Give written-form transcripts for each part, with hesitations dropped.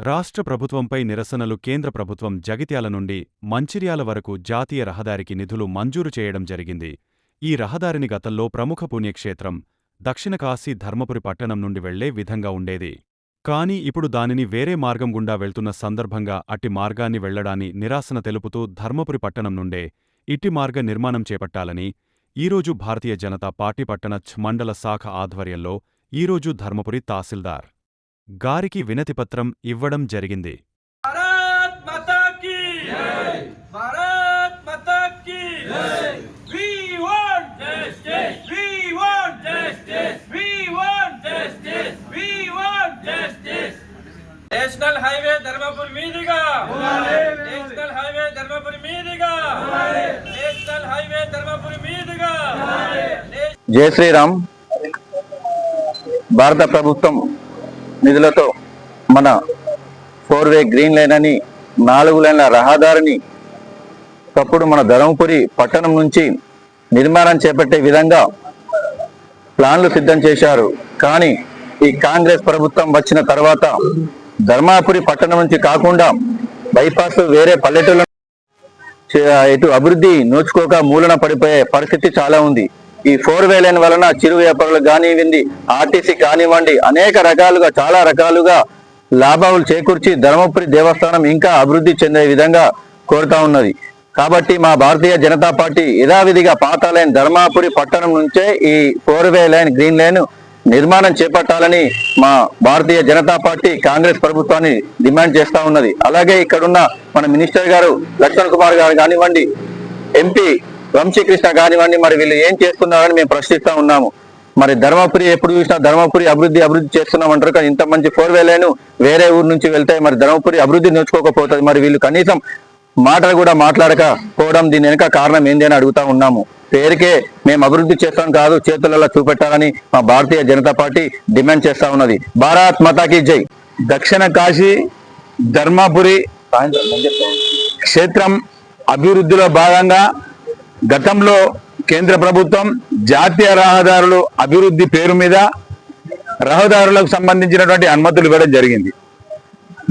రాష్ట్ర ప్రభుత్వంపై నిరసనలు కేంద్ర ప్రభుత్వం జగిత్యాల నుండి మంచిర్యాల వరకు జాతీయ రహదారికి నిధులు మంజూరు చేయడం జరిగింది. ఈ రహదారిని గతంలో ప్రముఖ పుణ్యక్షేత్రం దక్షిణ కాశీ ధర్మపురి పట్టణం నుండి వెళ్లే విధంగా ఉండేది. కానీ ఇప్పుడు దానిని వేరే మార్గం గుండా వెళ్తున్న సందర్భంగా అట్టి మార్గాన్ని వెళ్లడాన్ని నిరాసన తెలుపుతూ ధర్మపురి పట్టణం నుండే ఇట్టి మార్గ నిర్మాణం చేపట్టాలని ఈరోజు భారతీయ జనతా పార్టీ పట్టణ మండల శాఖ ఆధ్వర్యంలో ఈరోజు ధర్మపురి తహసీల్దార్ గారికి వినతిపత్రం ఇవ్వడం జరిగింది. भारत माता की जय, भारत माता की जय। We want justice, we want justice, we want justice, we want justice. National highway Dharmapuri మీదుగా నేషనల్ హైవే ధర్మపురి మీదుగా నేషనల్ హైవే ధర్మపురి మీదుగా జై శ్రీరామ్. భారత ప్రభుత్వం నిధులతో మన 4-వే గ్రీన్ లైన్ అని 4 లైన్ల రహదారిని ఒకప్పుడు మన ధర్మపురి పట్టణం నుంచి నిర్మాణం చేపట్టే విధంగా ప్లాన్లు సిద్ధం చేశారు. కానీ ఈ కాంగ్రెస్ ప్రభుత్వం వచ్చిన తర్వాత ధర్మపురి పట్టణం నుంచి కాకుండా బైపాస్ వేరే పల్లెటూళ్ళ ఇటు అభివృద్ధి నోచుకోక మూలన పడిపోయే పరిస్థితి చాలా ఉంది. ఈ 4-వే లైన్ వలన చిరు వ్యాపారులు కానివ్వండి, ఆర్టీసీ కానివ్వండి, అనేక రకాలుగా చాలా రకాలుగా లాభాలు చేకూర్చి ధర్మపురి దేవస్థానం ఇంకా అభివృద్ధి చెందే విధంగా కోరుతా ఉన్నది. కాబట్టి మా భారతీయ జనతా పార్టీ యథావిధిగా పాత లైన్ ధర్మపురి పట్టణం నుంచే ఈ 4-వే లైన్ గ్రీన్ లైన్ నిర్మాణం చేపట్టాలని మా భారతీయ జనతా పార్టీ కాంగ్రెస్ ప్రభుత్వాన్ని డిమాండ్ చేస్తా ఉన్నది. అలాగే ఇక్కడున్న మన మినిస్టర్ గారు లక్ష్మణ్ కుమార్ గారు కానివ్వండి, ఎంపీ వంశీకృష్ణ కానివ్వండి, మరి వీళ్ళు ఏం చేస్తున్నారని మేము ప్రశ్నిస్తా ఉన్నాము. మరి ధర్మపురి ఎప్పుడు చూసినా ధర్మపురి అభివృద్ధి చేస్తున్నాం అంటారు. కానీ ఇంత మంచి 4-వే లైన్ వేరే ఊరు నుంచి వెళ్తే మరి ధర్మపురి అభివృద్ధి నోచుకోకపోతుంది. మరి వీళ్ళు కనీసం మాటలు కూడా మాట్లాడకపోవడం దీని వెనక కారణం ఏంది అని అడుగుతా ఉన్నాము. పేరుకే మేము అభివృద్ధి చేస్తాం కాదు, చేతులలో చూపెట్టాలని మా భారతీయ జనతా పార్టీ డిమాండ్ చేస్తా ఉన్నది. భారత్ మాతాకి జై. దక్షిణ కాశీ ధర్మపురి క్షేత్రం అభివృద్ధిలో భాగంగా గతంలో కేంద్ర ప్రభుత్వం జాతీయ రహదారులు అభివృద్ధి పేరు మీద రహదారులకు సంబంధించినటువంటి అనుమతులు ఇవ్వడం జరిగింది.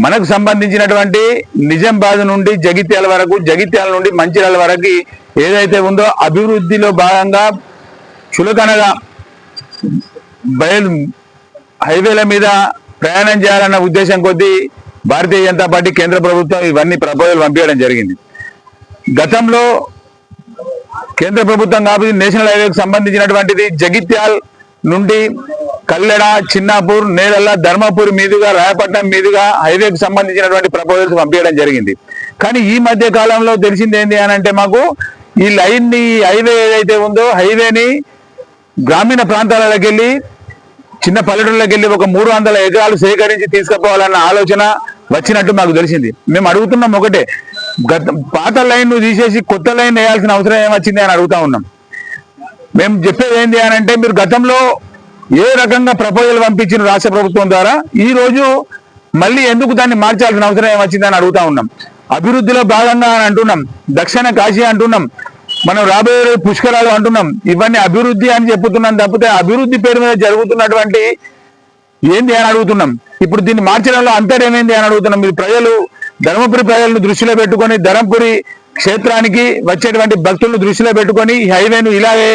మనకు సంబంధించినటువంటి నిజామాబాద్ నుండి జగిత్యాల వరకు, జగిత్యాల నుండి మంచిర్యాల వరకు ఏదైతే ఉందో అభివృద్ధిలో భాగంగా చులకనగా హైవేల మీద ప్రయాణం చేయాలన్న ఉద్దేశం కొద్దీ భారతీయ జనతా పార్టీ కేంద్ర ప్రభుత్వం ఇవన్నీ ప్రపోజల్ పంపించడం జరిగింది. గతంలో కేంద్ర ప్రభుత్వం కాబట్టి నేషనల్ హైవేకి సంబంధించినటువంటిది జగిత్యాల్ నుండి కల్లెడ, చిన్నాపూర్, నేరల్ల, ధర్మపురి మీదుగా రాయపట్నం మీదుగా హైవేకి సంబంధించినటువంటి ప్రపోజల్స్ పంపించడం జరిగింది. కానీ ఈ మధ్య కాలంలో తెలిసింది ఏంటి అని అంటే మాకు ఈ లైన్ ని హైవే ఏదైతే ఉందో హైవేని గ్రామీణ ప్రాంతాలకు వెళ్ళి చిన్న పల్లెటూళ్ళకి వెళ్ళి ఒక 300 ఎకరాలు సేకరించి తీసుకుపోవాలన్న ఆలోచన వచ్చినట్టు మాకు తెలిసింది. మేము అడుగుతున్నాం ఒకటే, పాత లైన్ తీసేసి కొత్త లైన్ వేయాల్సిన అవసరం ఏమొచ్చింది అని అడుగుతా ఉన్నాం. మేము చెప్పేది ఏంటి అని అంటే, మీరు గతంలో ఏ రకంగా ప్రపోజల్ పంపించిన రాష్ట్ర ప్రభుత్వం ద్వారా ఈ రోజు మళ్ళీ ఎందుకు దాన్ని మార్చాల్సిన అవసరం ఏమొచ్చింది అని అడుగుతా ఉన్నాం. అభివృద్ధిలో భాగంగా అని అంటున్నాం, దక్షిణ కాశీ అంటున్నాం, మనం రాబోయే పుష్కరాలు అంటున్నాం. ఇవన్నీ అభివృద్ధి అని చెప్పుతున్నాం తప్పితే అభివృద్ధి పేరు మీద జరుగుతున్నటువంటి ఏంది అని అడుగుతున్నాం. ఇప్పుడు దీన్ని మార్చడంలో అంతర్యమేంది అని అడుగుతున్నాం. మీరు ప్రజలు ధర్మపురి ప్రజలను దృష్టిలో పెట్టుకొని, ధర్మపురి క్షేత్రానికి వచ్చేటువంటి భక్తులను దృష్టిలో పెట్టుకొని ఈ హైవేను ఇలాగే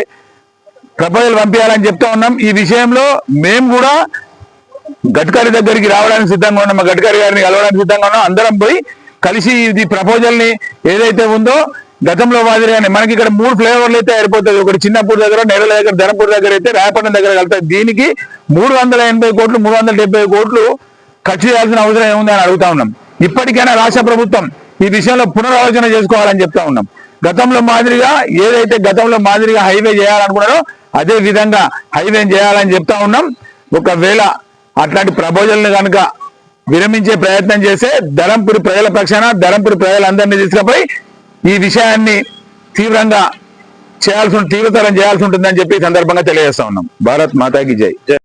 ప్రపోజల్ పంపించాలని చెప్తా ఉన్నాం. ఈ విషయంలో మేము కూడా గడ్కరీ దగ్గరికి రావడానికి సిద్ధంగా ఉన్నాం, మా గడ్కరీ గారిని కలవడానికి సిద్ధంగా ఉన్నాం. అందరం పోయి కలిసి ఇది ప్రపోజల్ ని ఏదైతే ఉందో గతంలో మాదిరిగానే మనకి ఇక్కడ 3 ఫ్లైఓవర్లు అయితే అయిపోతుంది. ఒకటి చిన్నపూర్ దగ్గర, నేరల దగ్గర, ధర్మపురి దగ్గర అయితే రాయపట్నం దగ్గర కలుగుతుంది. దీనికి 380 కోట్లు 370 కోట్లు ఖర్చు చేయాల్సిన అవసరం ఏముంది అని అడుగుతా ఉన్నాం. ఇప్పటికైనా రాష్ట్ర ప్రభుత్వం ఈ విషయంలో పునరాలోచన చేసుకోవాలని చెప్తా ఉన్నాం. గతంలో మాదిరిగా హైవే చేయాలనుకున్నారో అదే విధంగా హైవే చేయాలని చెప్తా ఉన్నాం. ఒకవేళ అట్లాంటి ప్రపోజల్ని కనుక విరమించే ప్రయత్నం చేస్తే ధర్మపురి ప్రజల పక్షాన ధర్మపురి ప్రజలందరినీ తీసుకుపోయి ఈ విషయాన్ని తీవ్రంగా తీవ్రతరం చేయాల్సి ఉంటుందని చెప్పి సందర్భంగా తెలియజేస్తా ఉన్నాం. భారత్ మాతాకి జై.